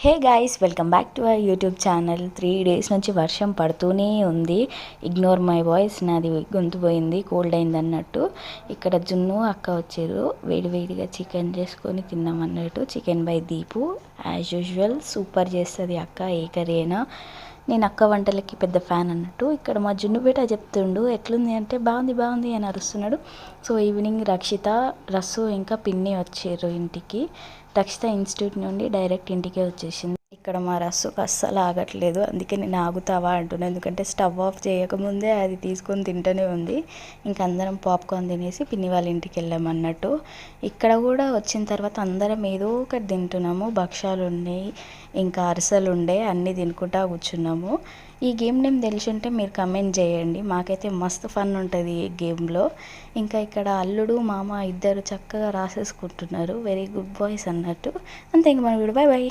Hey guys, welcome back to our YouTube channel. 3 days నుంచి వర్షం పడుతూనే ఉంది. ఇగ్నోర్ మై వాయిస్, నాది గొంతు పోయింది, కోల్డ్ అయింది అన్నట్టు. ఇక్కడ జున్ను అక్క వచ్చారు, వేడివేడిగా చికెన్ చేసుకొని తిన్నాం అన్నట్టు. Chicken by Deepu as usual super చేస్తుంది అక్క, ఏ కర్రీ అయినా. నేను అక్క వంటలకి పెద్ద ఫ్యాన్ అన్నట్టు. ఇక్కడ మా జున్ను బేట చెప్తుండు ఎట్లుంది అంటే బాగుంది బాగుంది అని అరుస్తున్నాడు. సో ఈవినింగ్ రక్షిత, రస్సు ఇంకా పిన్ని వచ్చారు ఇంటికి. రక్షిత ఇన్స్టిట్యూట్ నుండి డైరెక్ట్ ఇంటికే వచ్చేసింది. ఇక్కడ మా రస్సుకు అస్సలు ఆగట్లేదు, అందుకే నేను ఆగుతావా అంటున్నాను, ఎందుకంటే స్టవ్ ఆఫ్ చేయకముందే అది తీసుకొని తింటూనే ఉంది. ఇంక అందరం పాప్కార్న్ తినేసి పిన్ని వాళ్ళ ఇంటికి వెళ్ళామన్నట్టు. ఇక్కడ కూడా వచ్చిన తర్వాత అందరం ఏదో ఒకటి తింటున్నాము. భక్షాలు ఉన్నాయి, ఇంకా అరిసెలు ఉండే, అన్నీ తినుకుంటా కూర్చున్నాము. ఈ గేమ్ నేమ్ తెలిసి ఉంటే మీరు కమెంట్ చేయండి. మాకైతే మస్తు ఫన్ ఉంటుంది ఈ గేమ్లో. ఇంకా ఇక్కడ అల్లుడు మామ ఇద్దరు చక్కగా రాసేసుకుంటున్నారు. వెరీ గుడ్ బాయ్స్ అన్నట్టు. అంతే, ఇంక మన వీడు బాయ్ బాయ్.